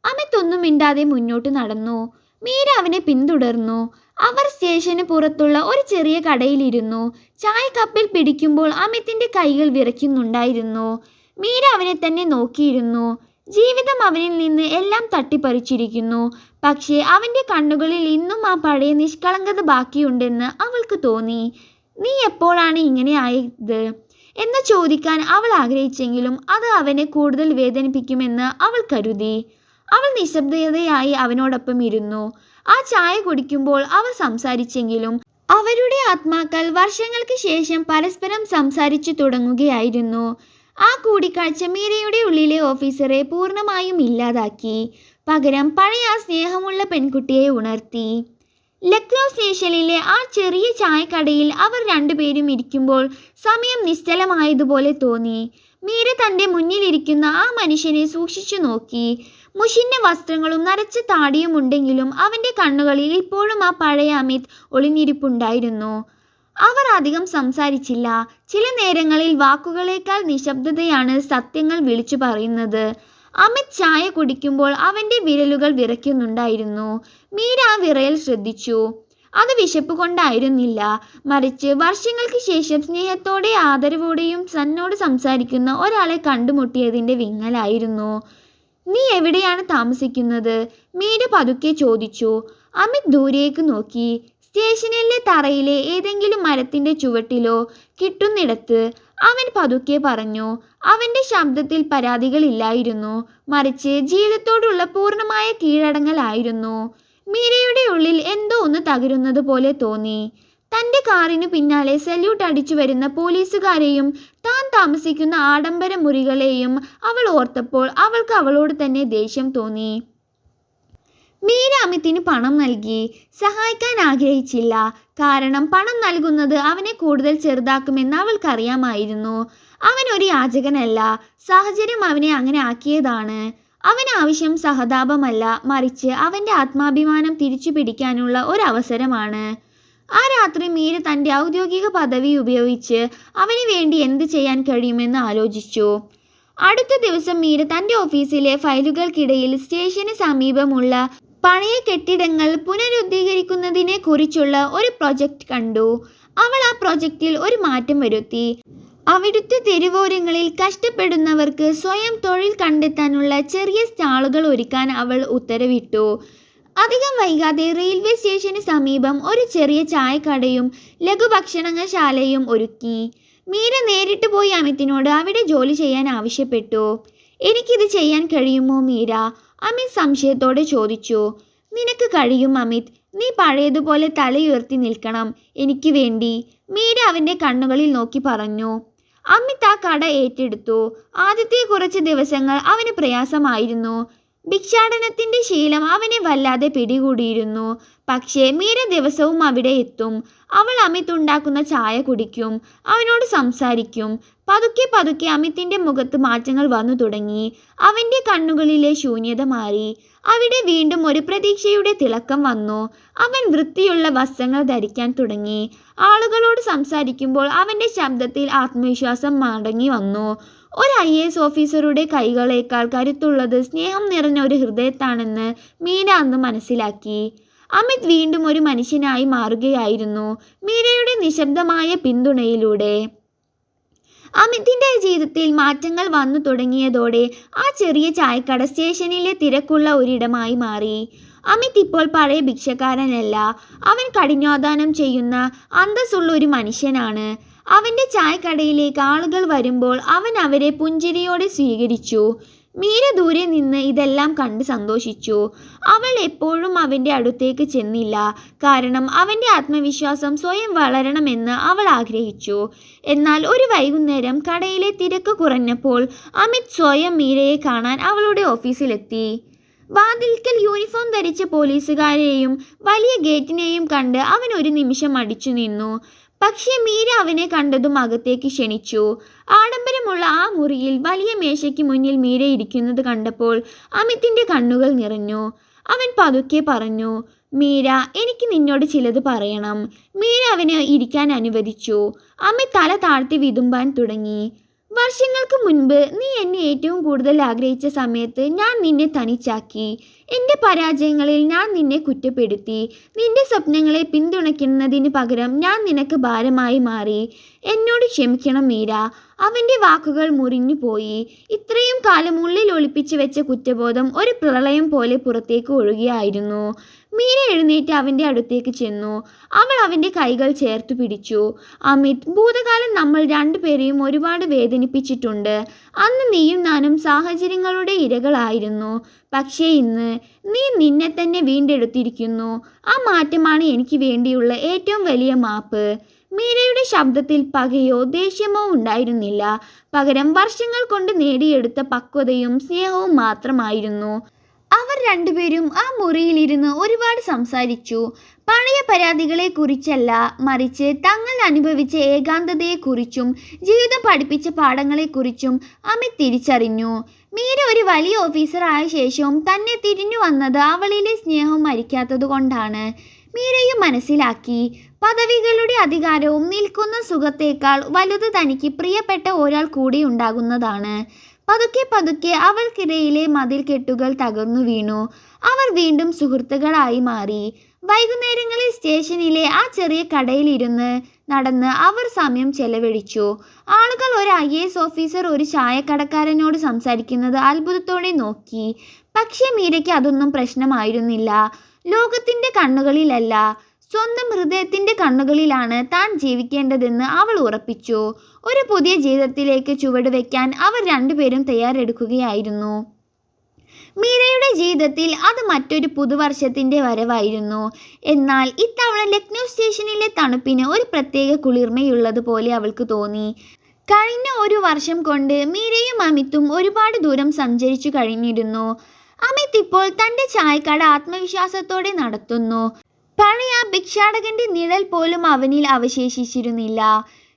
അമിത് ഒന്നും മിണ്ടാതെ മുന്നോട്ട് നടന്നു. മീര അവനെ പിന്തുടർന്നു. അവർ സ്റ്റേഷന് പുറത്തുള്ള ഒരു ചെറിയ കടയിലിരുന്നു. ചായക്കപ്പിൽ പിടിക്കുമ്പോൾ അമിതിന്റെ കൈകൾ വിറയ്ക്കുന്നുണ്ടായിരുന്നു. മീര അവനെ തന്നെ നോക്കിയിരുന്നു. ജീവിതം അവനിൽ നിന്ന് എല്ലാം തട്ടിപ്പറിച്ചിരിക്കുന്നു. പക്ഷേ അവന്റെ കണ്ണുകളിൽ ഇന്നും ആ പഴയ നിഷ്കളങ്കത ബാക്കിയുണ്ടെന്ന് അവൾക്ക് തോന്നി. "നീ എപ്പോഴാണ് ഇങ്ങനെ ആയത്?" എന്ന് ചോദിക്കാൻ അവൾ ആഗ്രഹിച്ചെങ്കിലും അത് അവനെ കൂടുതൽ വേദനിപ്പിക്കുമെന്ന് അവൾ കരുതി. അവൾ നിശബ്ദതയായി അവനോടൊപ്പം ഇരുന്നു. ആ ചായ കുടിക്കുമ്പോൾ അവർ സംസാരിച്ചെങ്കിലും അവരുടെ ആത്മാക്കൾ വർഷങ്ങൾക്ക് ശേഷം പരസ്പരം സംസാരിച്ചു തുടങ്ങുകയായിരുന്നു. ആ കൂടിക്കാഴ്ച മീരയുടെ ഉള്ളിലെ ഓഫീസറെ പൂർണ്ണമായും ഇല്ലാതാക്കി. പകരം പഴയ ആ സ്നേഹമുള്ള പെൺകുട്ടിയെ ഉണർത്തി. ലക്നൗ സ്റ്റേഷനിലെ ആ ചെറിയ ചായക്കടയിൽ അവർ രണ്ടുപേരും ഇരിക്കുമ്പോൾ സമയം നിശ്ചലമായതുപോലെ തോന്നി. മീര തൻ്റെ മുന്നിലിരിക്കുന്ന ആ മനുഷ്യനെ സൂക്ഷിച്ചു നോക്കി. മുഷിഞ്ഞ വസ്ത്രങ്ങളും നരച്ച താടിയും ഉണ്ടെങ്കിലും അവൻ്റെ കണ്ണുകളിൽ ഇപ്പോഴും ആ പഴയ അമിത് ഒളിഞ്ഞിരിപ്പുണ്ടായിരുന്നു. അവർ അധികം സംസാരിച്ചില്ല. ചില നേരങ്ങളിൽ വാക്കുകളേക്കാൾ നിശബ്ദതയാണ് സത്യങ്ങൾ വിളിച്ചു പറയുന്നത്. അമിത് ചായ കുടിക്കുമ്പോൾ അവൻ്റെ വിരലുകൾ വിറയ്ക്കുന്നുണ്ടായിരുന്നു. മീര ആ വിറയൽ ശ്രദ്ധിച്ചു. അത് വിശപ്പ് കൊണ്ടായിരുന്നില്ല, മറിച്ച് വർഷങ്ങൾക്ക് ശേഷം സ്നേഹത്തോടെ ആദരവോടെയും തന്നോട് സംസാരിക്കുന്ന ഒരാളെ കണ്ടുമുട്ടിയതിൻ്റെ വിങ്ങലായിരുന്നു. "നീ എവിടെയാണ് താമസിക്കുന്നത്?" മീര പതുക്കെ ചോദിച്ചു. അമിത് ദൂരേക്ക് നോക്കി. "സ്റ്റേഷനിലെ തറയിലെ ഏതെങ്കിലും മരത്തിൻ്റെ ചുവട്ടിലോ കിട്ടുന്നിടത്ത്," അവൻ പതുക്കെ പറഞ്ഞു. അവൻ്റെ ശബ്ദത്തിൽ പരാതികളില്ലായിരുന്നു, മറിച്ച് ജീവിതത്തോടുള്ള പൂർണ്ണമായ കീഴടങ്ങലായിരുന്നു. മീരയുടെ ഉള്ളിൽ എന്തോ ഒന്ന് തകരുന്നത് പോലെ തോന്നി. തൻ്റെ കാറിനു പിന്നാലെ സല്യൂട്ട് അടിച്ചു വരുന്ന പോലീസുകാരെയും താൻ താമസിക്കുന്ന ആഡംബര മുറികളെയും അവൾ ഓർത്തപ്പോൾ അവൾക്ക് അവളോട് തന്നെ ദേഷ്യം തോന്നി. മീര അമിതിന് പണം നൽകി. സഹായിക്കാൻ ആഗ്രഹിച്ചില്ല. കാരണം പണം നൽകുന്നത് അവനെ കൂടുതൽ ചെറുതാക്കുമെന്ന് അവൾക്കറിയാമായിരുന്നു. അവൻ ഒരു യാചകനല്ല, സാഹചര്യം അവനെ അങ്ങനെ ആക്കിയതാണ്. അവന് ആവശ്യം സഹതാപമല്ല, മറിച്ച് അവൻ്റെ ആത്മാഭിമാനം തിരിച്ചു പിടിക്കാനുള്ള ഒരവസരമാണ്. ആ രാത്രി മീര തൻ്റെ ഔദ്യോഗിക പദവി ഉപയോഗിച്ച് അവന് വേണ്ടി എന്ത് ചെയ്യാൻ കഴിയുമെന്ന് ആലോചിച്ചു. അടുത്ത ദിവസം മീര തൻ്റെ ഓഫീസിലെ ഫയലുകൾക്കിടയിൽ സ്റ്റേഷന് സമീപമുള്ള പഴയ കെട്ടിടങ്ങൾ പുനരുദ്ധീകരിക്കുന്നതിനെ കുറിച്ചുള്ള ഒരു പ്രൊജക്റ്റ് കണ്ടു. അവൾ ആ പ്രൊജക്റ്റിൽ ഒരു മാറ്റം വരുത്തി. അവിടുത്തെ തെരുവോരങ്ങളിൽ കഷ്ടപ്പെടുന്നവർക്ക് സ്വയം തൊഴിൽ കണ്ടെത്താനുള്ള ചെറിയ സ്റ്റാളുകൾ ഒരുക്കാൻ അവൾ ഉത്തരവിട്ടു. അധികം വൈകാതെ റെയിൽവേ സ്റ്റേഷന് സമീപം ഒരു ചെറിയ ചായക്കടയും ലഘുഭക്ഷണശാലയും ഒരുക്കി. മീര നേരിട്ട് പോയി അമിതിനോട് അവിടെ ജോലി ചെയ്യാൻ ആവശ്യപ്പെട്ടു. എനിക്കിത് ചെയ്യാൻ കഴിയുമോ മീര? അമിത് സംശയത്തോടെ ചോദിച്ചു. നിനക്ക് കഴിയും അമിത്. നീ പഴയതുപോലെ തലയുയർത്തി നിൽക്കണം എനിക്ക് വേണ്ടി, മീര അവൻ്റെ കണ്ണുകളിൽ നോക്കി പറഞ്ഞു. അമിത് ആ കട ഏറ്റെടുത്തു. ആദ്യത്തെ കുറച്ച് ദിവസങ്ങൾ അവന് പ്രയാസമായിരുന്നു. ഭിക്ഷാടനത്തിൻ്റെ ശീലം അവനെ വല്ലാതെ പിടികൂടിയിരുന്നു. പക്ഷേ മീര ദിവസവും അവിടെ എത്തും. അവൾ അമിത് ഉണ്ടാക്കുന്ന ചായ കുടിക്കും, അവനോട് സംസാരിക്കും. പതുക്കെ പതുക്കെ അമിതിൻ്റെ മുഖത്ത് മാറ്റങ്ങൾ വന്നു തുടങ്ങി. അവൻ്റെ കണ്ണുകളിലെ ശൂന്യത മാറി. അവിടെ വീണ്ടും ഒരു പ്രതീക്ഷയുടെ തിളക്കം വന്നു. അവൻ വൃത്തിയുള്ള വസ്ത്രങ്ങൾ ധരിക്കാൻ തുടങ്ങി. ആളുകളോട് സംസാരിക്കുമ്പോൾ അവൻ്റെ ശബ്ദത്തിൽ ആത്മവിശ്വാസം മടങ്ങി വന്നു. ഒരു IAS ഓഫീസറുടെ കൈകളേക്കാൾ കരുത്തുള്ളത് സ്നേഹം നിറഞ്ഞ ഒരു ഹൃദയത്താണെന്ന് മീര അന്ന് മനസ്സിലാക്കി. അമിത് വീണ്ടും ഒരു മനുഷ്യനായി മാറുകയായിരുന്നു മീരയുടെ നിശബ്ദമായ പിന്തുണയിലൂടെ. അമിതിൻ്റെ ജീവിതത്തിൽ മാറ്റങ്ങൾ വന്നു തുടങ്ങിയതോടെ ആ ചെറിയ ചായക്കട സ്റ്റേഷനിലെ തിരക്കുള്ള ഒരിടമായി മാറി. അമിത് ഇപ്പോൾ പഴയ ഭിക്ഷക്കാരനല്ല. അവൻ കഠിനാധ്വാനം ചെയ്യുന്ന അന്തസ്സുള്ള ഒരു മനുഷ്യനാണ്. അവൻ്റെ ചായക്കടയിലേക്ക് ആളുകൾ വരുമ്പോൾ അവൻ അവരെ പുഞ്ചിരിയോടെ സ്വീകരിച്ചു. മീര ദൂരെ നിന്ന് ഇതെല്ലാം കണ്ട് സന്തോഷിച്ചു. അവൾ എപ്പോഴും അവൻ്റെ അടുത്തേക്ക് ചെന്നില്ല, കാരണം അവൻ്റെ ആത്മവിശ്വാസം സ്വയം വളരണമെന്ന് അവൾ ആഗ്രഹിച്ചു. എന്നാൽ ഒരു വൈകുന്നേരം കടയിലെ തിരക്ക് കുറഞ്ഞപ്പോൾ അമിത് സ്വയം മീരയെ കാണാൻ അവളുടെ ഓഫീസിലെത്തി. വാതിൽക്കൽ യൂണിഫോം ധരിച്ച പോലീസുകാരെയും വലിയ ഗേറ്റിനെയും കണ്ട് അവൻ ഒരു നിമിഷം അടിച്ചു നിന്നു. പക്ഷേ മീര അവനെ കണ്ടതും അകത്തേക്ക് ക്ഷണിച്ചു. ആഡംബരമുള്ള ആ മുറിയിൽ വലിയ മേശയ്ക്ക് മുന്നിൽ മീര ഇരിക്കുന്നത് കണ്ടപ്പോൾ അമിതിൻ്റെ കണ്ണുകൾ നിറഞ്ഞു. അവൻ പതുക്കെ പറഞ്ഞു, മീര, എനിക്ക് നിന്നോട് ചിലത് പറയണം. മീര അവനെ ഇരിക്കാൻ അനുവദിച്ചു. അമിത് തല താഴ്ത്തി വിതുമ്പാൻ തുടങ്ങി. വർഷങ്ങൾക്ക് മുൻപ് നീ എന്നെ ഏറ്റവും കൂടുതൽ ആഗ്രഹിച്ച സമയത്ത് ഞാൻ നിന്നെ തനിച്ചാക്കി. എൻ്റെ പരാജയങ്ങളിൽ ഞാൻ നിന്നെ കുറ്റപ്പെടുത്തി. നിന്റെ സ്വപ്നങ്ങളെ പിന്തുണയ്ക്കുന്നതിന് പകരം ഞാൻ നിനക്ക് ഭാരമായി മാറി. എന്നോട് ക്ഷമിക്കണം മീര. അവൻ്റെ വാക്കുകൾ മുറിഞ്ഞു പോയി. ഇത്രയും കാലം ഉള്ളിൽ ഒളിപ്പിച്ചു വെച്ച കുറ്റബോധം ഒരു പ്രളയം പോലെ പുറത്തേക്ക് ഒഴുകിയായിരുന്നു. മീര എഴുന്നേറ്റ് അവൻ്റെ അടുത്തേക്ക് ചെന്നു. അവൾ അവൻ്റെ കൈകൾ ചേർത്തു പിടിച്ചു. അമിത്, ഭൂതകാലം നമ്മൾ രണ്ടുപേരെയും ഒരുപാട് വേദനിപ്പിച്ചിട്ടുണ്ട്. അന്ന് നീയും ഞാനും സാഹചര്യങ്ങളുടെ ഇരകളായിരുന്നു. പക്ഷേ ഇന്ന് നീ നിന്നെ തന്നെ വീണ്ടെടുത്തിരിക്കുന്നു. ആ മാറ്റമാണ് എനിക്ക് വേണ്ടിയുള്ള ഏറ്റവും വലിയ മാപ്പ്. മീരയുടെ ശബ്ദത്തിൽ പകയോ ദേഷ്യമോ ഉണ്ടായിരുന്നില്ല. പകരം വർഷങ്ങൾ കൊണ്ട് നേടിയെടുത്ത പക്വതയും സ്നേഹവും മാത്രമായിരുന്നു. അവർ രണ്ടുപേരും ആ മുറിയിലിരുന്ന് ഒരുപാട് സംസാരിച്ചു. പഴയ പരാതികളെക്കുറിച്ചല്ല, മറിച്ച് തങ്ങൾ അനുഭവിച്ച ഏകാന്തതയെക്കുറിച്ചും ജീവിതം പഠിപ്പിച്ച പാഠങ്ങളെക്കുറിച്ചും അമിത് തിരിച്ചറിഞ്ഞു. മീര ഒരു വലിയ ഓഫീസർ ആയ ശേഷവും തന്നെ തിരിഞ്ഞു വന്നത് അവളിലെ സ്നേഹം മരിക്കാത്തതുകൊണ്ടാണ്. മീരയും മനസ്സിലാക്കി, പദവികളുടെ അധികാരവും നിൽക്കുന്ന സുഖത്തേക്കാൾ വലുത് തനിക്ക് പ്രിയപ്പെട്ട ഒരാൾ കൂടി ഉണ്ടാകുന്നതാണ്. പതുക്കെ പതുക്കെ അവൾക്കിടയിലെ മതിൽക്കെട്ടുകൾ തകർന്നു വീണു. അവർ വീണ്ടും സുഹൃത്തുക്കളായി മാറി. വൈകുന്നേരങ്ങളിൽ സ്റ്റേഷനിലെ ആ ചെറിയ കടയിലിരുന്ന് നടന്ന് അവർ സമയം ചെലവഴിച്ചു. ആളുകൾ ഒരു IAS ഓഫീസർ ഒരു ചായക്കടക്കാരനോട് സംസാരിക്കുന്നത് അത്ഭുതത്തോടെ നോക്കി. പക്ഷേ മീരയ്ക്ക് അതൊന്നും പ്രശ്നമായിരുന്നില്ല. ലോകത്തിൻ്റെ കണ്ണുകളിലല്ല, സ്വന്തം ഹൃദയത്തിൻ്റെ കണ്ണുകളിലാണ് താൻ ജീവിക്കേണ്ടതെന്ന് അവൾ ഉറപ്പിച്ചു. ഒരു പുതിയ ജീവിതത്തിലേക്ക് ചുവടുവെക്കാൻ അവർ രണ്ടുപേരും തയ്യാറെടുക്കുകയായിരുന്നു. മീരയുടെ ജീവിതത്തിൽ അത് മറ്റൊരു പുതുവർഷത്തിൻ്റെ വരവായിരുന്നു. എന്നാൽ ഇത്തവണ ലക്നൗ സ്റ്റേഷനിലെ തണുപ്പിന് ഒരു പ്രത്യേക കുളിർമയുള്ളതുപോലെ അവൾക്ക് തോന്നി. കഴിഞ്ഞ ഒരു വർഷം കൊണ്ട് മീരയും അമിതും ഒരുപാട് ദൂരം സഞ്ചരിച്ചു കഴിഞ്ഞിരുന്നു. അമിത് ഇപ്പോൾ തൻ്റെ ചായക്കട ആത്മവിശ്വാസത്തോടെ നടത്തുന്നു. പഴയ ഭിക്ഷാടകൻ്റെ നിഴൽ പോലും അവനിൽ അവശേഷിച്ചിരുന്നില്ല.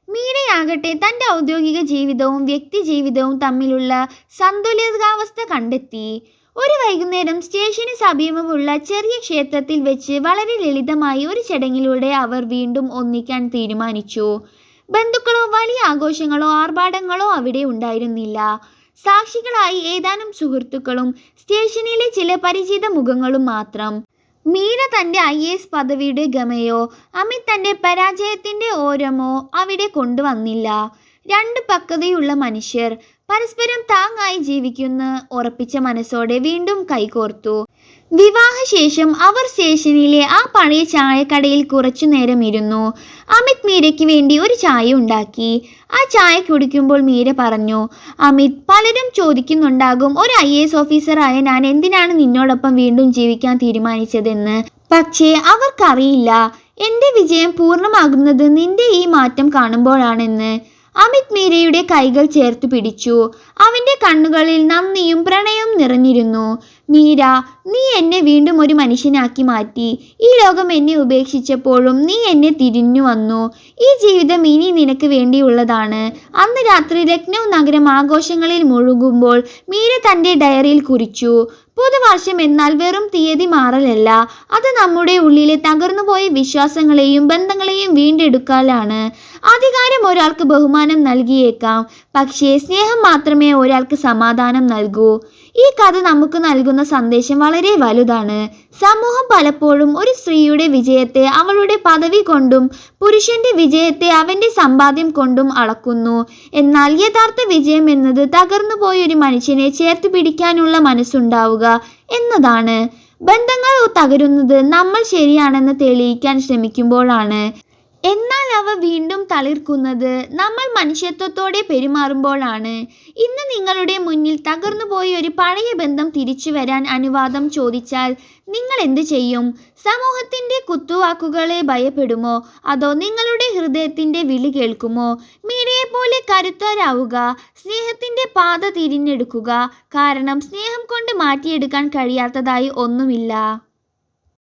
മീരയാകട്ടെ തൻ്റെ ഔദ്യോഗിക ജീവിതവും വ്യക്തി ജീവിതവും തമ്മിലുള്ള സന്തുലിതാവസ്ഥ കണ്ടെത്തി. ഒരു വൈകുന്നേരം സ്റ്റേഷന് സമീപമുള്ള ചെറിയ ക്ഷേത്രത്തിൽ വെച്ച് വളരെ ലളിതമായി ഒരു ചടങ്ങിലൂടെ അവർ വീണ്ടും ഒന്നിക്കാൻ തീരുമാനിച്ചു. ബന്ധുക്കളോ വലിയ ആഘോഷങ്ങളോ ആർഭാടങ്ങളോ അവിടെ ഉണ്ടായിരുന്നില്ല. സാക്ഷികളായി ഏതാനും സുഹൃത്തുക്കളും സ്റ്റേഷനിലെ ചില പരിചിത മുഖങ്ങളും മാത്രം. മീര തൻ്റെ IAS പദവിയുടെ ഗമയോ അമിത് തൻ്റെ പരാജയത്തിൻ്റെ ഓരമോ അവിടെ കൊണ്ടുവന്നില്ല. രണ്ട് പക്വതയുള്ള മനുഷ്യർ പരസ്പരം താങ്ങായി ജീവിക്കുന്ന ഉറപ്പിച്ച മനസ്സോടെ വീണ്ടും കൈകോർത്തു. വിവാഹശേഷം അവർ സ്റ്റേഷനിലെ ആ പഴയ ചായക്കടയിൽ കുറച്ചു നേരം ഇരുന്നു. അമിത് മീരയ്ക്ക് വേണ്ടി ഒരു ചായ ഉണ്ടാക്കി. ആ ചായ കുടിക്കുമ്പോൾ മീര പറഞ്ഞു, അമിത്, പലരും ചോദിക്കുന്നുണ്ടാകും, ഒരു IAS ഓഫീസറായ ഞാൻ എന്തിനാണ് നിന്നോടൊപ്പം വീണ്ടും ജീവിക്കാൻ തീരുമാനിച്ചതെന്ന്. പക്ഷേ അവർക്കറിയില്ല എൻ്റെ വിജയം പൂർണ്ണമാകുന്നത് നിന്റെ ഈ മാറ്റം കാണുമ്പോഴാണെന്ന്. അമിത് മീരയുടെ കൈകൾ ചേർത്ത് പിടിച്ചു. അവൻ്റെ കണ്ണുകളിൽ നന്ദിയും പ്രണയവും നിറഞ്ഞിരുന്നു. മീര, നീ എന്നെ വീണ്ടും ഒരു മനുഷ്യനാക്കി മാറ്റി. ഈ ലോകം എന്നെ ഉപേക്ഷിച്ചപ്പോഴും നീ എന്നെ തിരിഞ്ഞു വന്നു. ഈ ജീവിതം ഇനി നിനക്ക് വേണ്ടിയുള്ളതാണ്. അന്ന് രാത്രി ലക്നൗ നഗരം ആഘോഷങ്ങളിൽ മുഴുകുമ്പോൾ മീര തൻ്റെ ഡയറിയിൽ കുറിച്ചു, പുതുവർഷം എന്നാൽ വെറും തീയതി മാറലല്ല, അത് നമ്മുടെ ഉള്ളിലെ തകർന്നുപോയ വിശ്വാസങ്ങളെയും ബന്ധങ്ങളെയും വീണ്ടെടുക്കലാണ്. അധികാരം ഒരാൾക്ക് ബഹുമാനം നൽകിയേക്കാം, പക്ഷേ സ്നേഹം മാത്രമേ ഒരാൾക്ക് സമാധാനം നൽകൂ. ഈ കഥ നമുക്ക് നൽകുന്ന സന്ദേശം വളരെ വലുതാണ്. സമൂഹം പലപ്പോഴും ഒരു സ്ത്രീയുടെ വിജയത്തെ അവളുടെ പദവി കൊണ്ടും പുരുഷന്റെ വിജയത്തെ അവൻ്റെ സമ്പാദ്യം കൊണ്ടും അളക്കുന്നു. എന്നാൽ യഥാർത്ഥ വിജയം എന്നത് തകർന്നുപോയ ഒരു മനുഷ്യനെ ചേർത്ത് പിടിക്കാനുള്ള മനസ്സുണ്ടാവുക എന്നതാണ്. ബന്ധങ്ങൾ തകരുന്നത് നമ്മൾ ശരിയാണെന്ന് തെളിയിക്കാൻ ശ്രമിക്കുമ്പോഴാണ്. എന്നാൽ അവ വീണ്ടും തളിർക്കുന്നത് നമ്മൾ മനുഷ്യത്വത്തോടെ പെരുമാറുമ്പോഴാണ്. ഇന്ന് നിങ്ങളുടെ മുന്നിൽ തകർന്നുപോയ ഒരു പഴയ ബന്ധം തിരിച്ചു വരാൻ അനുവാദം ചോദിച്ചാൽ നിങ്ങൾ എന്ത് ചെയ്യും? സമൂഹത്തിൻ്റെ കുത്തുവാക്കുകളെ ഭയപ്പെടുമോ, അതോ നിങ്ങളുടെ ഹൃദയത്തിൻ്റെ വിളി കേൾക്കുമോ? മീരയെപ്പോലെ കരുത്തരാവുക, സ്നേഹത്തിൻ്റെ പാത തിരഞ്ഞെടുക്കുക. കാരണം സ്നേഹം കൊണ്ട് മാറ്റിയെടുക്കാൻ കഴിയാത്തതായി ഒന്നുമില്ല.